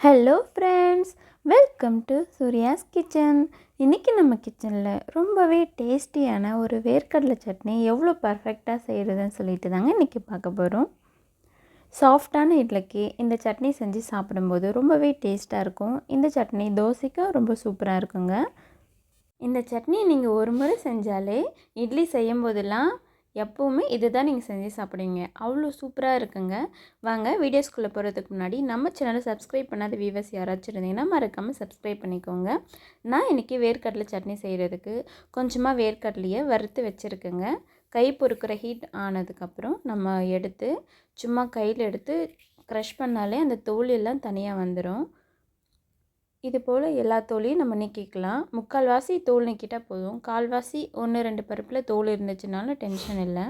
Hello friends, welcome to Surya's kitchen. இன்றைக்கி நம்ம கிச்சனில் ரொம்பவே டேஸ்டியான ஒரு வேர்க்கடலை சட்னி எவ்வளோ பர்ஃபெக்டாக செய்கிறதுன்னு சொல்லிட்டு தாங்க இன்றைக்கி பார்க்க போகிறோம். சாஃப்டான இட்லிக்கு இந்த சட்னி செஞ்சு சாப்பிடும்போது ரொம்பவே டேஸ்ட்டாக இருக்கும். இந்த சட்னி தோசைக்கும் ரொம்ப சூப்பராக இருக்குங்க. இந்த சட்னி நீங்கள் ஒரு முறை செஞ்சாலே இட்லி செய்யும் போதெல்லாம் எப்போவுமே இது தான் நீங்கள் செஞ்சு சாப்பிடுவீங்க. அவ்வளோ சூப்பராக இருக்குங்க. வாங்க வீடியோஸ்குள்ளே போகிறதுக்கு முன்னாடி நம்ம சேனலை சப்ஸ்கிரைப் பண்ணாத வியூவர்ஸ் யாராச்சும் இருந்தீங்கன்னா மறக்காமல் சப்ஸ்கிரைப் பண்ணிக்கோங்க. நான் இன்றைக்கி வேர்க்கடலை சட்னி செய்கிறதுக்கு கொஞ்சமாக வேர்க்கடலையை வறுத்து வச்சுருக்கேங்க. கை பொறுக்கிற ஹீட் ஆனதுக்கப்புறம் நம்ம எடுத்து சும்மா கையில் எடுத்து க்ரஷ் பண்ணாலே அந்த தோல் எல்லாம் தனியாக வந்துடும். இது போல் எல்லா தோலையும் நம்ம நீக்கிக்கலாம். முக்கால்வாசி தோல் நீக்கிட்டால் போதும். கால்வாசி 1-2 பருப்பில் தோல் இருந்துச்சுனாலும் டென்ஷன் இல்லை.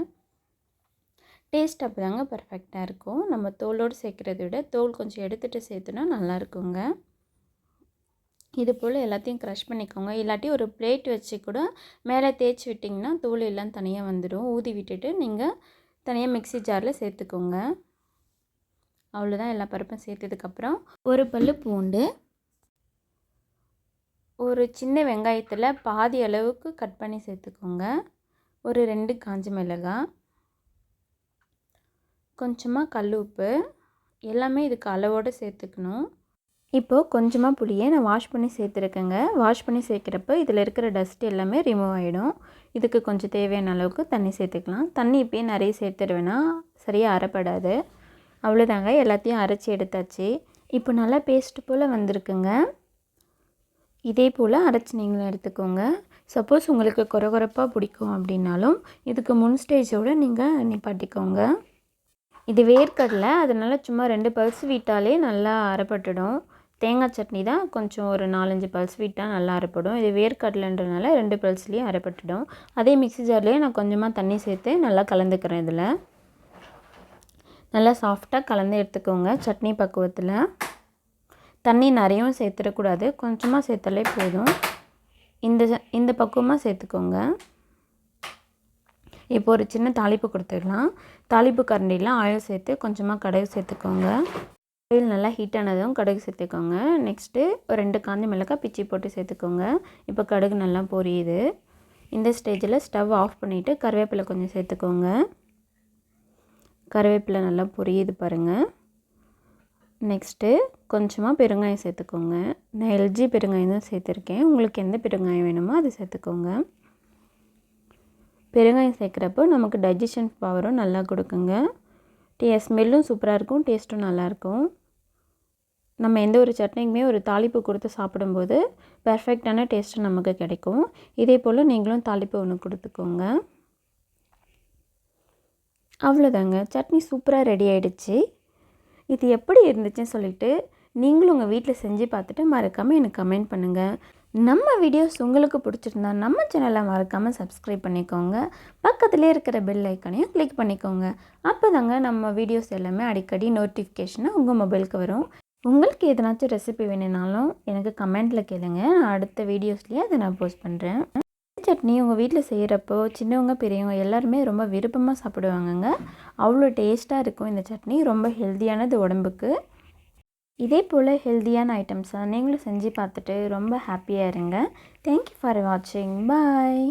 டேஸ்ட் அப்போ தாங்க பர்ஃபெக்டாக இருக்கும். நம்ம தோலோடு சேர்க்குறத விட தோல் கொஞ்சம் எடுத்துகிட்டு சேர்த்துனா நல்லாயிருக்குங்க. இது போல் எல்லாத்தையும் க்ரஷ் பண்ணிக்கோங்க. இல்லாட்டி ஒரு பிளேட் வச்சு கூட மேலே தேய்ச்சி விட்டிங்கன்னா தோல் எல்லாம் தனியாக வந்துடும். ஊதி விட்டுட்டு நீங்கள் தனியாக மிக்ஸி ஜாரில் சேர்த்துக்கோங்க. அவ்வளோதான். எல்லா பருப்பும் சேர்த்ததுக்கப்புறம் ஒரு பல்லு பூண்டு, ஒரு சின்ன வெங்காயத்தில் பாதி அளவுக்கு கட் பண்ணி சேர்த்துக்கோங்க. ஒரு 2 காஞ்ச மிளகாய், கொஞ்சமாக கல் உப்பு, எல்லாமே இதுக்கு அளவோடு சேர்த்துக்கணும். இப்போது கொஞ்சமாக புளியை நான் வாஷ் பண்ணி சேர்த்துருக்கேங்க. வாஷ் பண்ணி சேர்க்குறப்ப இதில் இருக்கிற டஸ்ட் எல்லாமே ரிமூவ் ஆகிடும். இதுக்கு கொஞ்சம் தேவையான அளவுக்கு தண்ணி சேர்த்துக்கலாம். தண்ணி இப்போயே நிறைய சேர்த்துருவேன்னா சரியாக அரைப்படாது. அவ்வளோதாங்க, எல்லாத்தையும் அரைச்சி எடுத்தாச்சு. இப்போ நல்லா பேஸ்ட் போல் வந்திருக்குங்க. இதே போல் அரைச்சி நீங்களும் எடுத்துக்கோங்க. சப்போஸ் உங்களுக்கு கொரகொரப்பாக பிடிக்கும் அப்படின்னாலும் இதுக்கு முன் ஸ்டேஜோடு நீங்கள் நிப்பாட்டிக்கோங்க. இது வேர்க்கடலை, அதனால் சும்மா 2 பல்ஸ் விட்டாலே நல்லா அரைப்பட்டுடும். தேங்காய் சட்னி தான் கொஞ்சம் ஒரு 4-5 பல்ஸ் விட்டால் நல்லா அரைப்படும். இது வேர்க்கடலைன்றனால 2 பல்ஸ்லேயும் அரைப்பட்டுடும். அதே மிக்ஸி ஜார்லேயே நான் கொஞ்சமாக தண்ணி சேர்த்து நல்லா கலந்துக்கிறேன். இதில் நல்லா சாஃப்டாக கலந்து எடுத்துக்கோங்க. சட்னி பக்குவத்தில் தண்ணி நிறையவும் சேர்த்துடக்கூடாது, கொஞ்சமாக சேர்த்தாலே போதும். இந்த பக்குவமாக சேர்த்துக்கோங்க. இப்போ ஒரு சின்ன தாளிப்பு கொடுத்துடலாம். தாளிப்பு கரண்டியில் ஆயில் சேர்த்து கொஞ்சமாக கடுகு சேர்த்துக்கோங்க. ஆயில் நல்லா ஹீட் ஆனதும் கடுகு சேர்த்துக்கோங்க. நெக்ஸ்ட்டு ஒரு 2 காஞ்ச மிளகாய் பிச்சி போட்டு சேர்த்துக்கோங்க. இப்போ கடுகு நல்லா பொரியுது. இந்த ஸ்டேஜில் ஸ்டவ் ஆஃப் பண்ணிவிட்டு கருவேப்பிலை கொஞ்சம் சேர்த்துக்கோங்க. கருவேப்பிலை நல்லா பொரியுது பாருங்கள். நெக்ஸ்ட்டு கொஞ்சமாக பெருங்காயம் சேர்த்துக்கோங்க. நான் எல்ஜி பெருங்காயம் தான் சேர்த்துருக்கேன். உங்களுக்கு எந்த பெருங்காயம் வேணுமோ அது சேர்த்துக்கோங்க. பெருங்காயம் சேர்க்குறப்போ நமக்கு டைஜஷன் பவரும் நல்லா கொடுக்குங்க. ஸ்மெல்லும் சூப்பராக இருக்கும், டேஸ்ட்டும் நல்லாயிருக்கும். நம்ம எந்த ஒரு சட்னிக்குமே ஒரு தாளிப்பு கொடுத்து சாப்பிடும்போது பர்ஃபெக்டான டேஸ்ட்டு நமக்கு கிடைக்கும். இதே போல் நீங்களும் தாளிப்பு ஒன்று கொடுத்துக்கோங்க. அவ்வளோதாங்க, சட்னி சூப்பராக ரெடி ஆகிடுச்சு. இது எப்படி இருந்துச்சுன்னு சொல்லிவிட்டு நீங்களும் உங்கள் வீட்டில் செஞ்சு பார்த்துட்டு மறக்காமல் எனக்கு கமெண்ட் பண்ணுங்கள். நம்ம வீடியோஸ் உங்களுக்கு பிடிச்சிருந்தா நம்ம சேனலை மறக்காமல் சப்ஸ்கிரைப் பண்ணிக்கோங்க. பக்கத்துலேயே இருக்கிற பெல் ஐக்கானையும் கிளிக் பண்ணிக்கோங்க. அப்போ தாங்க நம்ம வீடியோஸ் எல்லாமே அடிக்கடி நோட்டிஃபிகேஷனாக உங்கள் மொபைலுக்கு வரும். உங்களுக்கு எதனாச்சும் ரெசிபி வேணும்னாலும் எனக்கு கமெண்ட்டில் கேளுங்க. நான் அடுத்த வீடியோஸ்லேயே அதை நான் போஸ்ட் பண்ணுறேன். சட்னி உங்கள் வீட்டில் செய்கிறப்போ சின்னவங்க பெரியவங்க எல்லாருமே ரொம்ப விருப்பமாக சாப்பிடுவாங்கங்க. அவ்வளோ டேஸ்ட்டாக இருக்கும் இந்த சட்னி. ரொம்ப ஹெல்த்தியானது உடம்புக்கு. இதே போல் ஹெல்த்தியான ஐட்டம்ஸாக நீங்களும் செஞ்சு பார்த்துட்டு ரொம்ப ஹாப்பியாக இருங்க. தேங்க்யூ ஃபார் வாட்சிங். பாய்.